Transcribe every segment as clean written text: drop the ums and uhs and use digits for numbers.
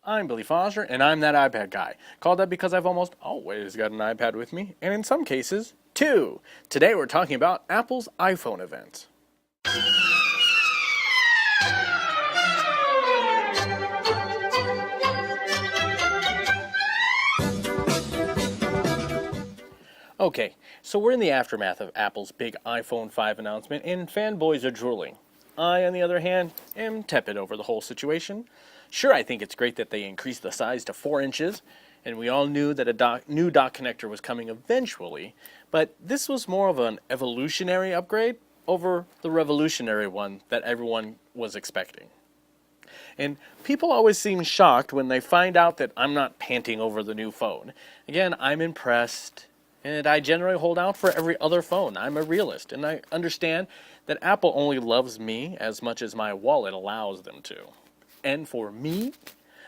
I'm Bily Foster and I'm that iPad guy. Called that because I've almost always got an iPad with me, and in some cases, two. Today we're talking about Apple's iPhone event. Okay, so we're in the aftermath of Apple's big iPhone 5 announcement, and fanboys are drooling. I, on the other hand, am tepid over the whole situation. Sure, I think it's great that they increased the size to 4 inches, and we all knew that a new dock connector was coming eventually, but this was more of an evolutionary upgrade over the revolutionary one that everyone was expecting. And people always seem shocked when they find out that I'm not panting over the new phone. Again, I'm impressed, and I generally hold out for every other phone. I'm a realist, and I understand that Apple only loves me as much as my wallet allows them to. And for me,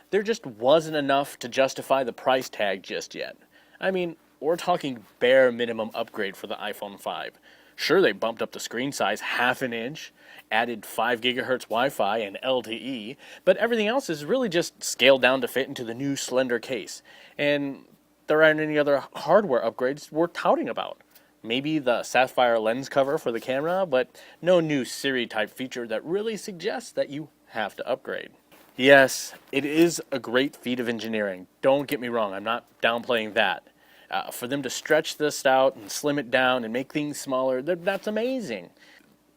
there just wasn't enough to justify the price tag just yet. I mean, we're talking bare minimum upgrade for the iPhone 5. Sure, they bumped up the screen size half an inch, added 5 gigahertz Wi-Fi and LTE, but everything else is really just scaled down to fit into the new slender case. And there aren't any other hardware upgrades worth touting about. Maybe the sapphire lens cover for the camera, but no new Siri-type feature that really suggests that you have to upgrade. Yes, it is a great feat of engineering. Don't get me wrong, I'm not downplaying that. For them to stretch this out and slim it down and make things smaller, that's amazing.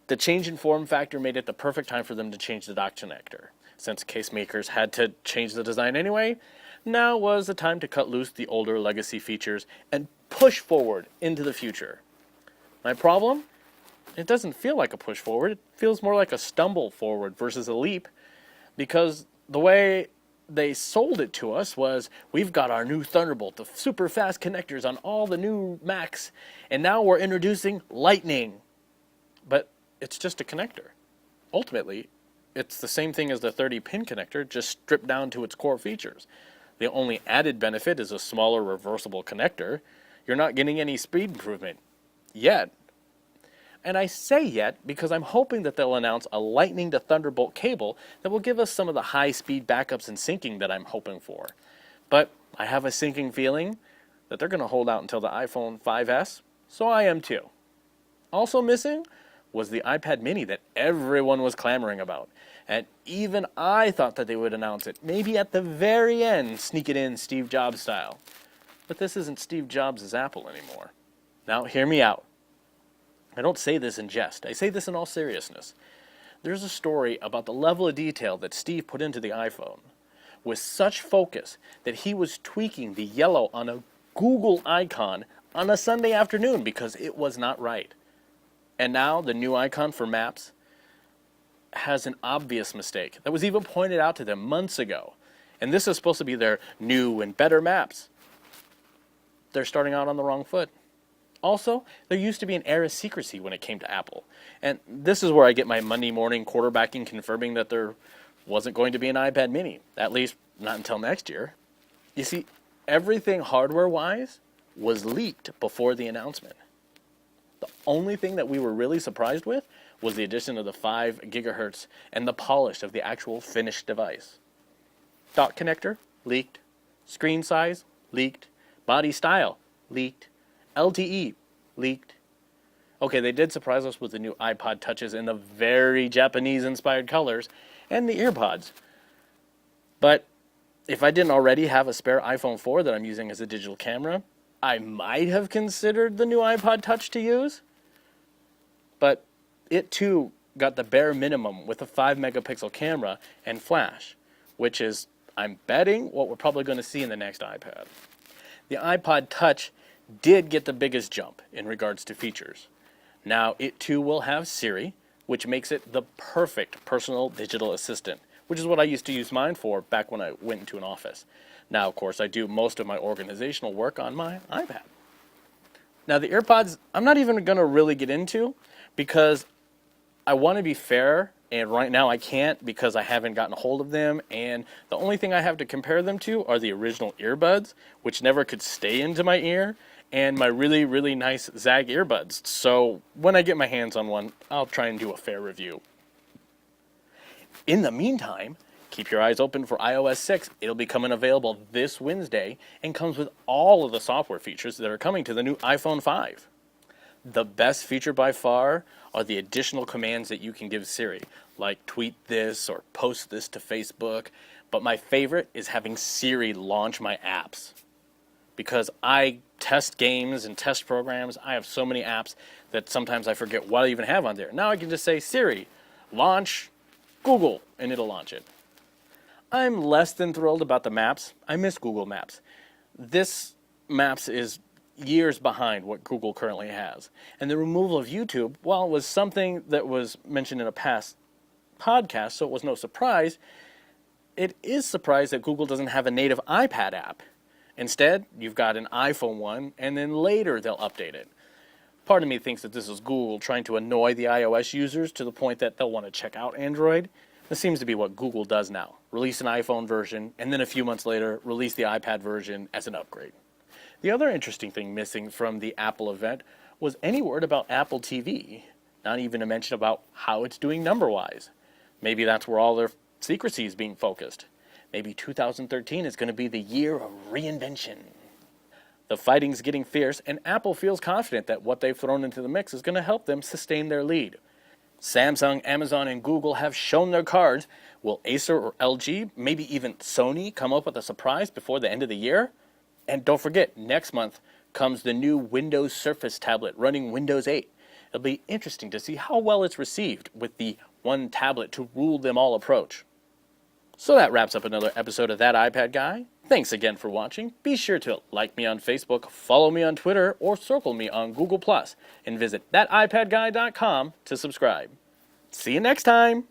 The change in form factor made it the perfect time for them to change the dock connector. Since case makers had to change the design anyway, now was the time to cut loose the older legacy features and push forward into the future. My problem? It doesn't feel like a push forward. It feels more like a stumble forward versus a leap, because the way they sold it to us was, we've got our new Thunderbolt, the super fast connectors on all the new Macs, and now we're introducing Lightning. But it's just a connector. Ultimately, it's the same thing as the 30-pin connector, just stripped down to its core features. The only added benefit is a smaller reversible connector. You're not getting any speed improvement yet. And I say yet because I'm hoping that they'll announce a Lightning to Thunderbolt cable that will give us some of the high-speed backups and syncing that I'm hoping for. But I have a sinking feeling that they're going to hold out until the iPhone 5S, so I am too. Also missing was the iPad mini that everyone was clamoring about. And even I thought that they would announce it, maybe at the very end, sneak it in Steve Jobs style. But this isn't Steve Jobs' Apple anymore. Now, hear me out. I don't say this in jest. I say this in all seriousness. There's a story about the level of detail that Steve put into the iPhone with such focus that he was tweaking the yellow on a Google icon on a Sunday afternoon because it was not right. And now the new icon for Maps has an obvious mistake that was even pointed out to them months ago. And this is supposed to be their new and better Maps. They're starting out on the wrong foot. Also, there used to be an air of secrecy when it came to Apple. And this is where I get my Monday morning quarterbacking confirming that there wasn't going to be an iPad mini, at least not until next year. You see, everything hardware-wise was leaked before the announcement. The only thing that we were really surprised with was the addition of the 5 gigahertz and the polish of the actual finished device. Dock connector, leaked. Screen size, leaked. Body style, leaked. LTE, leaked. Okay, they did surprise us with the new iPod touches in the very Japanese-inspired colors and the earpods. But if I didn't already have a spare iPhone 4 that I'm using as a digital camera, I might have considered the new iPod Touch to use. But it too got the bare minimum with a 5 megapixel camera and flash, which is, I'm betting, what we're probably going to see in the next iPad. The iPod Touch did get the biggest jump in regards to features. Now it too will have Siri, which makes it the perfect personal digital assistant, which is what I used to use mine for back when I went into an office. Now, of course, I do most of my organizational work on my iPad. Now, the AirPods, I'm not even going to really get into because I want to be fair, and right now I can't because I haven't gotten a hold of them, and the only thing I have to compare them to are the original earbuds, which never could stay into my ear, and my really, really nice Zag earbuds. So when I get my hands on one, I'll try and do a fair review. In the meantime, Keep your eyes open for iOS 6. It'll be coming available this Wednesday and comes with all of the software features that are coming to the new iPhone 5. The best feature by far are the additional commands that you can give Siri, like tweet this or post this to Facebook. But my favorite is having Siri launch my apps. Because I test games and test programs, I have so many apps that sometimes I forget what I even have on there. Now I can just say, Siri, launch Google, and it'll launch it. I'm less than thrilled about the maps. I miss Google Maps. This Maps is years behind what Google currently has. And the removal of YouTube, while it was something that was mentioned in a past podcast, so it was no surprise, it is surprised that Google doesn't have a native iPad app. Instead, you've got an iPhone one, and then later they'll update it. Part of me thinks that this is Google trying to annoy the iOS users to the point that they'll want to check out Android. This seems to be what Google does now. Release an iPhone version, and then a few months later, release the iPad version as an upgrade. The other interesting thing missing from the Apple event was any word about Apple TV. Not even a mention about how it's doing number-wise. Maybe that's where all their secrecy is being focused. Maybe 2013 is going to be the year of reinvention. The fighting's getting fierce, and Apple feels confident that what they've thrown into the mix is going to help them sustain their lead. Samsung, Amazon, and Google have shown their cards. Will Acer or LG, maybe even Sony, come up with a surprise before the end of the year? And don't forget, next month comes the new Windows Surface tablet running Windows 8. It'll be interesting to see how well it's received with the one tablet to rule them all approach. So that wraps up another episode of That iPad Guy. Thanks again for watching. Be sure to like me on Facebook, follow me on Twitter, or circle me on Google+, and visit thatipadguy.com to subscribe. See you next time!